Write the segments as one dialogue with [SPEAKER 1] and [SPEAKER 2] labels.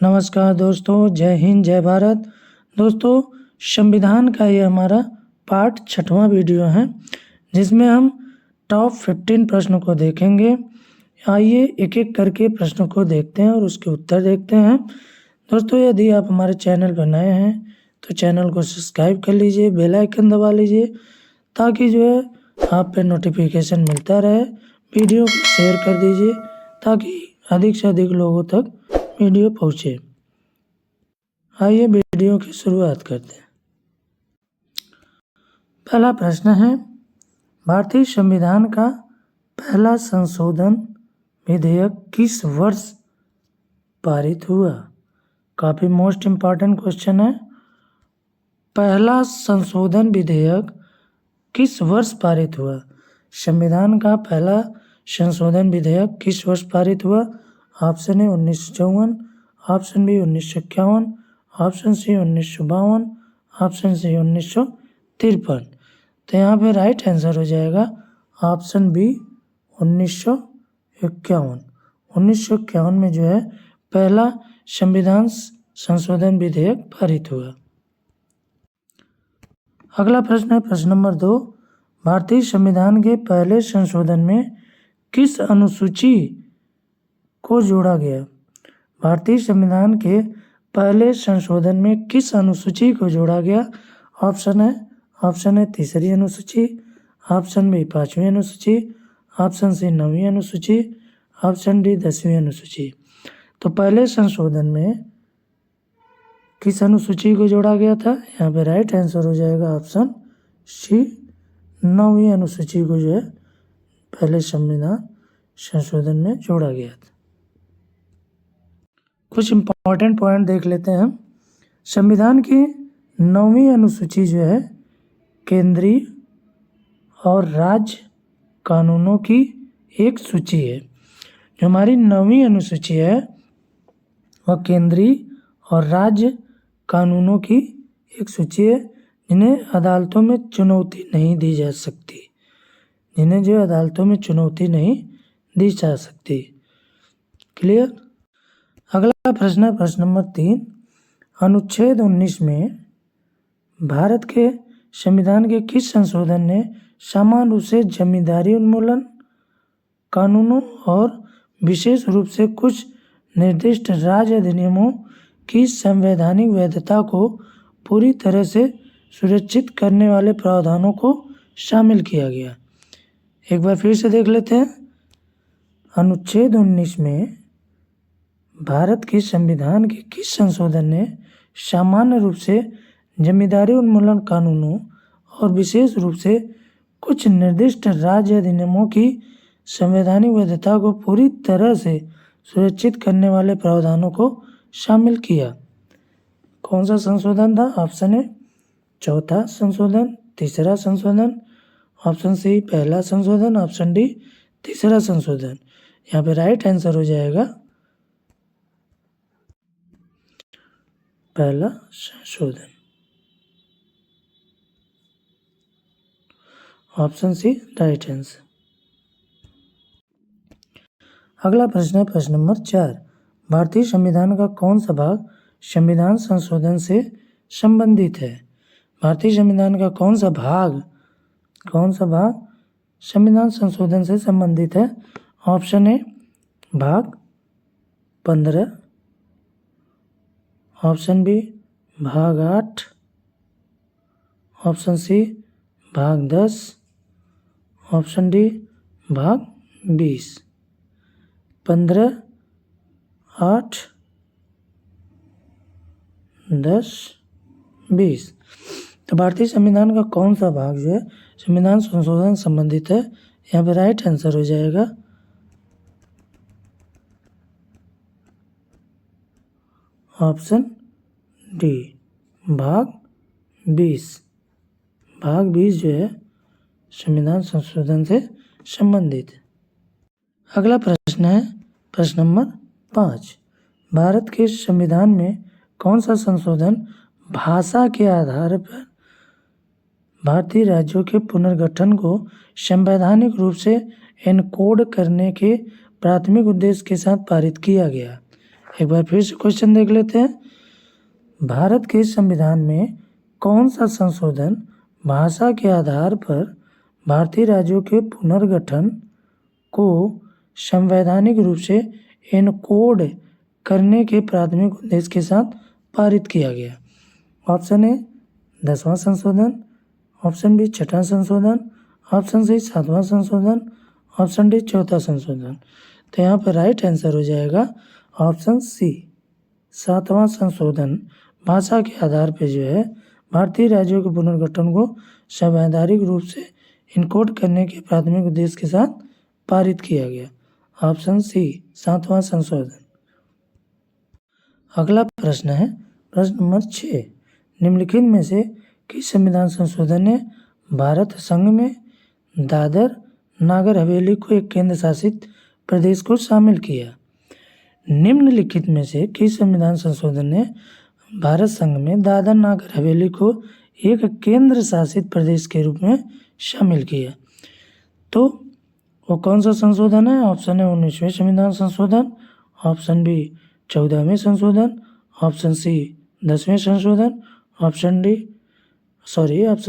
[SPEAKER 1] नमस्कार दोस्तों, जय हिंद जय भारत। दोस्तों, संविधान का ये हमारा पार्ट 6वां वीडियो है जिसमें हम टॉप 15 प्रश्नों को देखेंगे। आइए एक एक करके प्रश्नों को देखते हैं और उसके उत्तर देखते हैं। दोस्तों, यदि आप हमारे चैनल पर नए हैं तो चैनल को सब्सक्राइब कर लीजिए, बेल आइकन दबा लीजिए ताकि जो है आप पे नोटिफिकेशन मिलता रहे। वीडियो को शेयर कर दीजिए ताकि अधिक से अधिक लोगों तक वीडियो पहुँचे। आइए वीडियो की शुरुआत करते हैं। पहला प्रश्न है, भारतीय संविधान का पहला संशोधन विधेयक किस वर्ष पारित हुआ? काफ़ी मोस्ट इम्पॉर्टेंट क्वेश्चन है। पहला संशोधन विधेयक किस वर्ष पारित हुआ? संविधान का पहला संशोधन विधेयक किस वर्ष पारित हुआ? Option A 1954, option B 1951, option C 1952, option C 1953। तो यहाँ पे राइट आंसर हो जाएगा ऑप्शन बी 1951। 1951 में जो है पहला संविधान संशोधन विधेयक पारित हुआ। अगला प्रश्न है प्रश्न नंबर 2, भारतीय संविधान के पहले संशोधन में किस अनुसूची को जोड़ा गया? भारतीय संविधान के पहले संशोधन में किस अनुसूची को जोड़ा गया? ऑप्शन है तीसरी अनुसूची, ऑप्शन बी 5वीं अनुसूची, ऑप्शन सी 9वीं अनुसूची, ऑप्शन डी 10वीं अनुसूची। तो पहले संशोधन में किस अनुसूची को जोड़ा गया था? यहाँ पे राइट आंसर हो जाएगा ऑप्शन सी 9वीं अनुसूची को जो है पहले संविधान संशोधन में जोड़ा गया था। कुछ इम्पॉर्टेंट पॉइंट देख लेते हैं हम। संविधान की 9वीं अनुसूची जो है केंद्रीय और राज्य कानूनों की एक सूची है। जो हमारी 9वीं अनुसूची है वह केंद्रीय और राज्य कानूनों की एक सूची है जिन्हें अदालतों में चुनौती नहीं दी जा सकती, क्लियर। अगला प्रश्न है प्रश्न नंबर 3, अनुच्छेद 19 में भारत के संविधान के किस संशोधन ने समान रूप से जमींदारी उन्मूलन कानूनों और विशेष रूप से कुछ निर्दिष्ट राज्य अधिनियमों की संवैधानिक वैधता को पूरी तरह से सुरक्षित करने वाले प्रावधानों को शामिल किया गया? एक बार फिर से देख लेते हैं। अनुच्छेद 19 में भारत के संविधान के किस संशोधन ने सामान्य रूप से जमींदारी उन्मूलन कानूनों और विशेष रूप से कुछ निर्दिष्ट राज्य अधिनियमों की संवैधानिक वैधता को पूरी तरह से सुरक्षित करने वाले प्रावधानों को शामिल किया? कौन सा संशोधन था? ऑप्शन ए चौथा संशोधन, तीसरा संशोधन, ऑप्शन सी पहला संशोधन, ऑप्शन डी तीसरा संशोधन। यहाँ पे राइट आंसर हो जाएगा पहला संशोधन, ऑप्शन सी राइट आंसर। अगला प्रश्न है प्रश्न नंबर 4, भारतीय संविधान का कौन सा भाग संविधान संशोधन से संबंधित है? भारतीय संविधान का कौन सा भाग संविधान संशोधन से संबंधित है? ऑप्शन ए भाग 15, ऑप्शन बी भाग 8, ऑप्शन सी भाग 10, ऑप्शन डी भाग 20। 15, 8, 10, 20। तो भारतीय संविधान का कौन सा भाग जो है संविधान संशोधन संबंधित है? यहाँ पे राइट आंसर हो जाएगा ऑप्शन डी भाग 20। भाग 20 जो है संविधान संशोधन से संबंधित है। अगला प्रश्न है प्रश्न नंबर 5, भारत के संविधान में कौन सा संशोधन भाषा के आधार पर भारतीय राज्यों के पुनर्गठन को संवैधानिक रूप से एनकोड करने के प्राथमिक उद्देश्य के साथ पारित किया गया? एक बार फिर से क्वेश्चन देख लेते हैं। भारत के संविधान में कौन सा संशोधन भाषा के आधार पर भारतीय राज्यों के पुनर्गठन को संवैधानिक रूप से एनकोड करने के प्राथमिक उद्देश्य के साथ पारित किया गया? ऑप्शन ए 10वां संशोधन, ऑप्शन बी 6वां संशोधन, ऑप्शन सी 7वां संशोधन, ऑप्शन डी 4था संशोधन। तो यहाँ पर राइट आंसर हो जाएगा ऑप्शन सी 7वां संशोधन भाषा के आधार पर जो है भारतीय राज्यों के पुनर्गठन को संवैधानिक रूप से इनकोड करने के प्राथमिक उद्देश्य के साथ पारित किया गया। ऑप्शन सी 7वां संशोधन। अगला प्रश्न है प्रश्न नंबर 6। निम्नलिखित में से किस संविधान संशोधन ने भारत संघ में दादर नागर हवेली को एक केंद्र शासित प्रदेश को शामिल किया? निम्नलिखित में से किस संविधान संशोधन ने भारत संघ में दादर नागर हवेली को एक केंद्र शासित प्रदेश के रूप में शामिल किया? तो वो कौन सा संशोधन है? ऑप्शन है 19वें संविधान संशोधन, ऑप्शन बी 14वें संशोधन, ऑप्शन सी 10वें संशोधन, ऑप्शन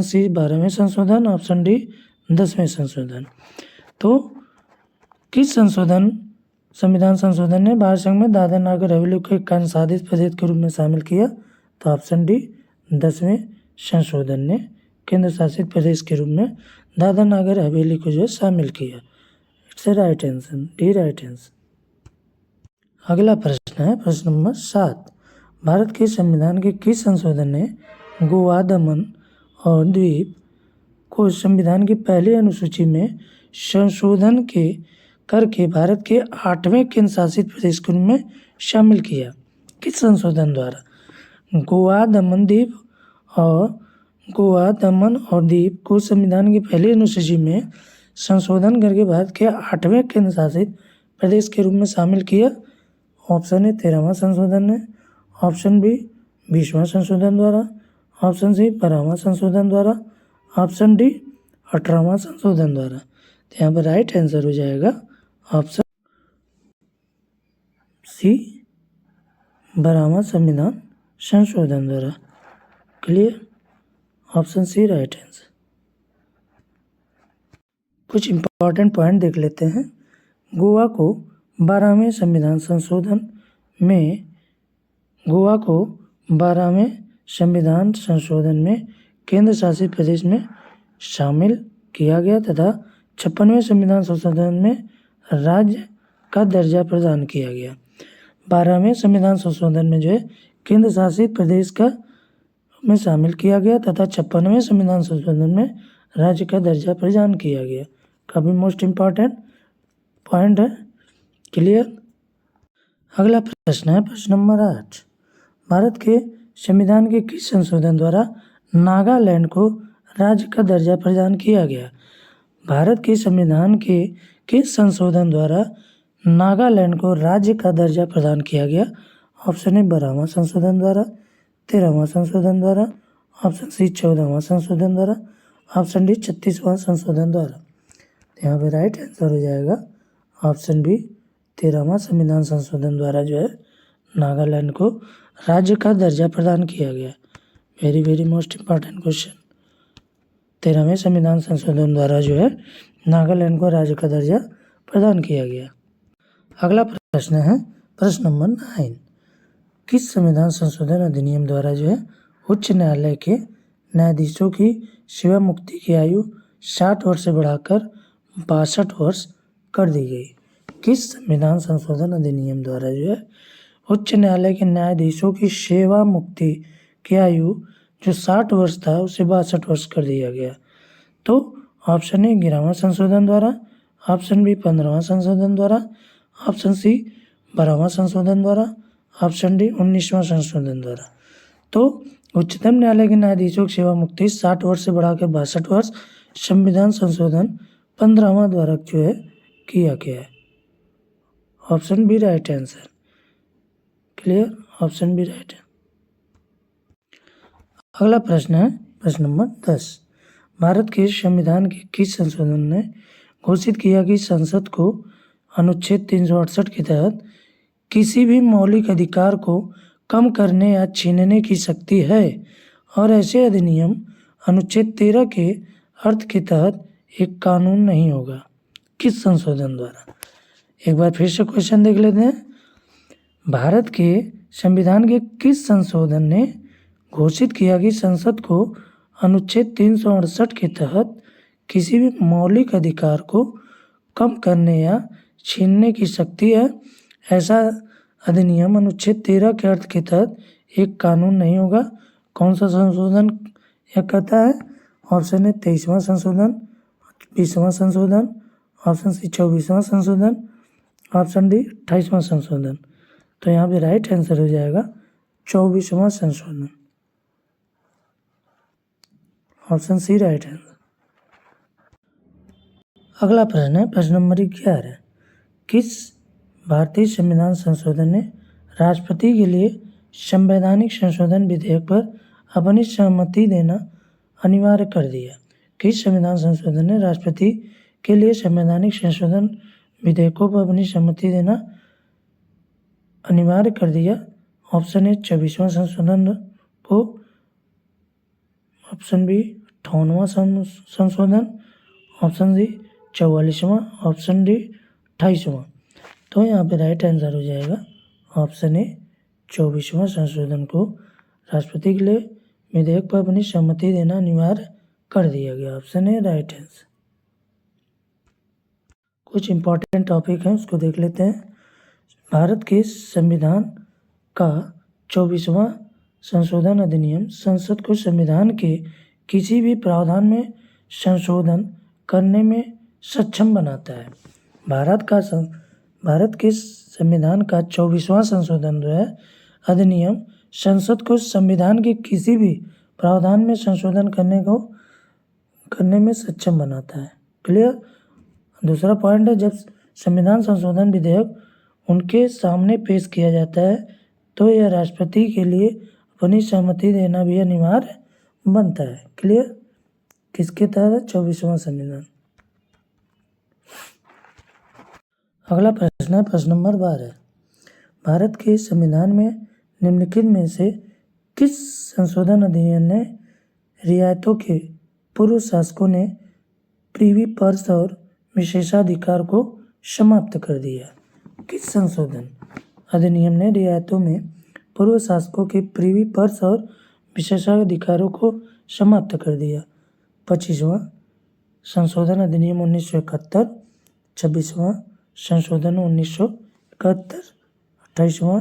[SPEAKER 1] सी 12वें संशोधन, ऑप्शन डी 10वें संशोधन। तो किस संविधान संशोधन ने भारत संघ में दादर नागर हवेली को एक केंद्र शासित प्रदेश के रूप में शामिल किया? तो ऑप्शन डी 10वें संशोधन ने केंद्र शासित प्रदेश के रूप में दादर नागर हवेली को जो है शामिल किया। It's right answer, D right answer. अगला प्रश्न है प्रश्न नंबर 7। भारत के संविधान के किस संशोधन ने गोवा, दमन और द्वीप को संविधान की पहली अनुसूची में संशोधन करके भारत के 8वें केंद्र शासित प्रदेश के रूप में शामिल किया? किस संशोधन द्वारा? गोवा, दमन और दीव को संविधान की पहली अनुसूची में संशोधन करके भारत के 8वें केंद्र शासित प्रदेश के रूप में शामिल किया? ऑप्शन ए 13वां संशोधन है, ऑप्शन बी 20वां संशोधन द्वारा, ऑप्शन सी 12वां संशोधन द्वारा, ऑप्शन डी 18वां संशोधन द्वारा। तो यहाँ पर राइट आंसर हो जाएगा ऑप्शन सी 12वां संविधान संशोधन द्वारा। Clear? Option C right answer. कुछ इम्पोर्टेंट पॉइंट देख लेते हैं। गोवा को 12वें संविधान संशोधन में केंद्र शासित प्रदेश में शामिल किया गया तथा 56वें संविधान संशोधन में राज्य का दर्जा प्रदान किया गया। 12वें संविधान संशोधन में जो है केंद्र शासित प्रदेश में शामिल किया गया तथा 56वें संविधान संशोधन में राज्य का दर्जा प्रदान किया गया। काफ़ी मोस्ट इम्पॉर्टेंट पॉइंट है। क्लियर? अगला प्रश्न है प्रश्न नंबर 8। भारत के संविधान के किस संशोधन द्वारा नागालैंड को राज्य का दर्जा प्रदान किया गया? भारत के संविधान के किस संशोधन द्वारा नागालैंड को राज्य का दर्जा प्रदान किया गया? ऑप्शन ए 12वां संशोधन द्वारा, 13वां संशोधन द्वारा, ऑप्शन सी 14वां संशोधन द्वारा, ऑप्शन डी 36वां संशोधन द्वारा। यहाँ पे राइट आंसर हो जाएगा ऑप्शन बी 13वां संविधान संशोधन द्वारा जो है नागालैंड को राज्य का दर्जा प्रदान किया गया। Very very most important question. 13वें संविधान संशोधन द्वारा जो है नागालैंड को राज्य का दर्जा प्रदान किया गया। अगला प्रश्न है प्रश्न नंबर 9। किस संविधान संशोधन अधिनियम द्वारा जो है उच्च न्यायालय के न्यायाधीशों की सेवा मुक्ति की आयु 60 वर्ष से बढ़ाकर 62 वर्ष कर दी गई? किस संविधान संशोधन अधिनियम द्वारा जो है उच्च न्यायालय के न्यायाधीशों की सेवा मुक्ति की आयु जो 60 वर्ष था उसे 62 वर्ष कर दिया गया? तो ऑप्शन ए 11वां संशोधन द्वारा, ऑप्शन बी 15वां संशोधन द्वारा, ऑप्शन सी 12वां संशोधन द्वारा, ऑप्शन डी 19वां संशोधन द्वारा। तो उच्चतम न्यायालय के न्यायाधीशों की सेवा मुक्ति 60 वर्ष से बढ़ाकर 62 वर्ष संविधान संशोधन 15वां द्वारा जो है किया गया है। Option B right answer. Clear? Option B right. अगला प्रश्न है प्रश्न नंबर 10। भारत के संविधान के किस संशोधन ने घोषित किया कि संसद को अनुच्छेद 368 के तहत किसी भी मौलिक अधिकार को कम करने या छीनने की शक्ति है और ऐसे अधिनियम अनुच्छेद 13 के अर्थ के तहत एक कानून नहीं होगा। किस संशोधन द्वारा? एक बार फिर से क्वेश्चन देख लेते हैं। भारत के संविधान के किस संशोधन ने घोषित किया कि संसद को अनुच्छेद 368 के तहत किसी भी मौलिक अधिकार को कम करने या छीनने की शक्ति है? ऐसा अधिनियम अनुच्छेद 13 के अर्थ के तहत एक कानून नहीं होगा। कौन सा संशोधन यह कहता है? ऑप्शन है 23वां संशोधन, 20वां संशोधन, ऑप्शन सी 24वां संशोधन, ऑप्शन डी 28वां संशोधन। तो यहाँ पे राइट आंसर हो जाएगा 24वां संशोधन, ऑप्शन सी राइट आंसर। अगला प्रश्न है प्रश्न नंबर 11। किस भारतीय संविधान संशोधन ने राष्ट्रपति के लिए संवैधानिक संशोधन विधेयक पर अपनी सहमति देना अनिवार्य कर दिया? किस संविधान संशोधन ने राष्ट्रपति के लिए संवैधानिक संशोधन विधेयकों पर अपनी सहमति देना अनिवार्य कर दिया? ऑप्शन ए 24वां संशोधन को, ऑप्शन बी 58वां संशोधन, ऑप्शन सी 44वां, ऑप्शन डी 28वां। तो यहाँ पे राइट आंसर हो जाएगा ऑप्शन ए 24वां संशोधन को राष्ट्रपति के लिए विधेयक पर अपनी सहमति देना अनिवार्य कर दिया गया। Option A right answer. कुछ इम्पोर्टेंट टॉपिक हैं उसको देख लेते हैं। भारत के संविधान का 24वां संशोधन अधिनियम संसद को संविधान के किसी भी प्रावधान में संशोधन करने में सक्षम बनाता है। भारत के संविधान का 24वां संशोधन जो है अधिनियम संसद को संविधान के किसी भी प्रावधान में संशोधन करने में सक्षम बनाता है। क्लियर? दूसरा पॉइंट है, जब संविधान संशोधन विधेयक उनके सामने पेश किया जाता है तो यह राष्ट्रपति के लिए अपनी सहमति देना भी अनिवार्य बनता है। क्लियर? किसके तहत है? 24वां संविधान। अगला प्रश्न है प्रश्न नंबर 12। भारत के संविधान में निम्नलिखित में से किस संशोधन अधिनियम ने रियायतों के पूर्व शासकों ने प्रीवी पर्स और विशेषाधिकार को समाप्त कर दिया? किस संशोधन अधिनियम ने रियायतों में पूर्व शासकों के प्रीवी पर्स और विशेषाधिकारों को समाप्त कर दिया? 25वां संशोधन अधिनियम 1971, 26वां संशोधन 1971, 28वां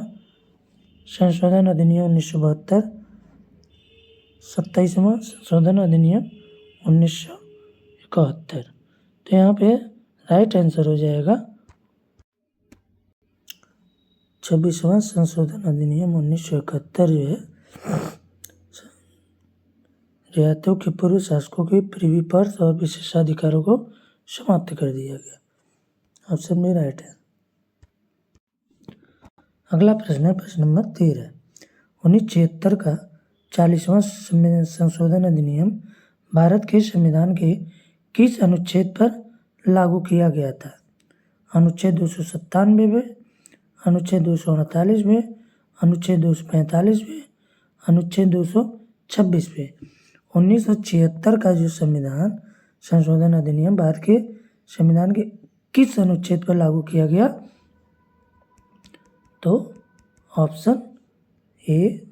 [SPEAKER 1] संशोधन अधिनियम 1972, 27वां संशोधन अधिनियम 1971। तो यहाँ पे राइट आंसर हो जाएगा 26वां संशोधन अधिनियम 1971 जो है रियायतों के पूर्व शासकों के प्रीवी पर्स और विशेषाधिकारों को समाप्त कर दिया गया। ऑप्शन में राइट है। अगला प्रश्न है प्रश्न नंबर 13। 1976 का 40वां संशोधन अधिनियम भारत के संविधान के किस अनुच्छेद पर लागू किया गया था? अनुच्छेद 297 में, अनुच्छेद 238 में, अनुच्छेद 245 में, अनुच्छेद 226 में। 1976 का जो संविधान संशोधन अधिनियम भारत के संविधान के किस अनुच्छेद पर लागू किया गया? तो ऑप्शन ए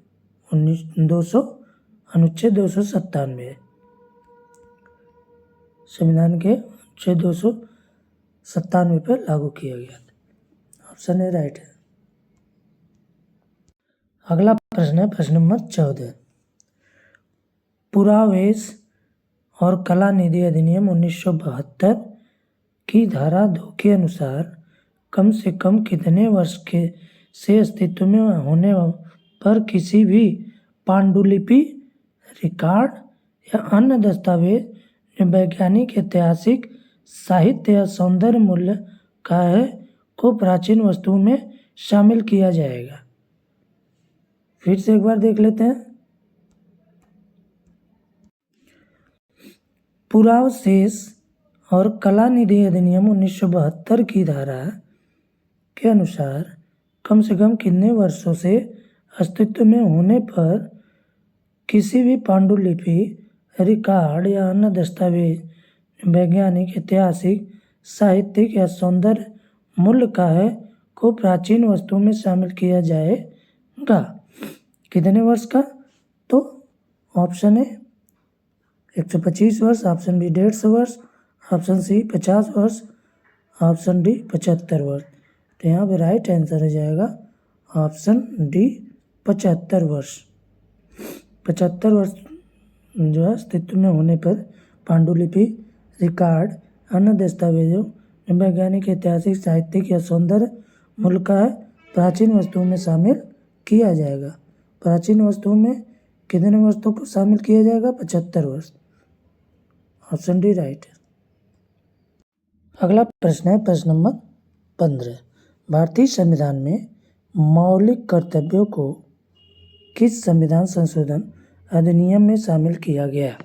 [SPEAKER 1] अनुच्छेद 297 संविधान के अनुच्छेद 297 पर लागू किया गया था। ऑप्शन ए राइट है। अगला प्रश्न है प्रश्न नंबर 14। पुरावेश और कला निधि अधिनियम 1972 की धारा 2 के अनुसार कम से कम कितने वर्ष के से अस्तित्व में होने पर किसी भी पांडुलिपि, रिकॉर्ड या अन्य दस्तावेज जो वैज्ञानिक, ऐतिहासिक, साहित्य या सौंदर्य मूल्य का है को प्राचीन वस्तुओं में शामिल किया जाएगा? फिर से एक बार देख लेते हैं। पुरावशेष और कला निधि अधिनियम 1972 की धारा के अनुसार कम से कम कितने वर्षों से अस्तित्व में होने पर किसी भी पांडुलिपि, रिकॉर्ड या अन्य दस्तावेज वैज्ञानिक, ऐतिहासिक, साहित्यिक या सौंदर्य मूल्य का है को प्राचीन वस्तुओं में शामिल किया जाएगा। कितने वर्ष का? तो ऑप्शन ए 125 वर्ष, ऑप्शन बी 150 वर्ष, ऑप्शन सी 50 वर्ष, ऑप्शन डी 75 वर्ष। तो यहाँ पे राइट आंसर हो जाएगा ऑप्शन डी 75 वर्ष। 75 वर्ष जो है अस्तित्व में होने पर पांडुलिपि, रिकॉर्ड, अन्य दस्तावेजों में वैज्ञानिक, ऐतिहासिक, साहित्यिक या सौंदर्य मूल्य का है प्राचीन वस्तुओं में शामिल किया जाएगा। प्राचीन वस्तुओं में कितने वर्षों को शामिल किया जाएगा? 75 वर्ष। ऑप्शन डी राइट है। अगला प्रश्न है प्रश्न नंबर 15। भारतीय संविधान में मौलिक कर्तव्यों को किस संविधान संशोधन अधिनियम में शामिल किया गया?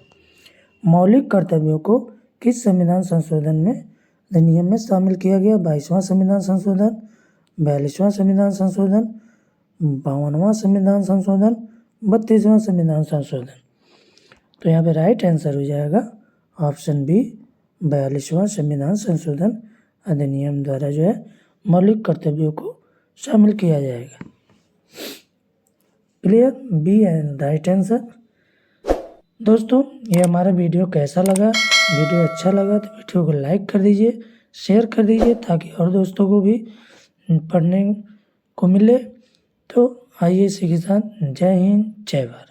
[SPEAKER 1] मौलिक कर्तव्यों को किस संविधान संशोधन में अधिनियम में शामिल किया गया? 22वां संविधान संशोधन, 42वां संविधान संशोधन, 52वां संविधान संशोधन, 32वां संविधान संशोधन। तो यहाँ पे राइट आंसर हो जाएगा ऑप्शन बी 42वां संविधान संशोधन अधिनियम द्वारा जो है मौलिक कर्तव्यों को शामिल किया जाएगा। क्लियर? बी है राइट आंसर। दोस्तों ये हमारा वीडियो कैसा लगा? वीडियो अच्छा लगा तो वीडियो को लाइक कर दीजिए, शेयर कर दीजिए ताकि और दोस्तों को भी पढ़ने को मिले। तो आइए इसी के साथ जय हिंद, जय भारत।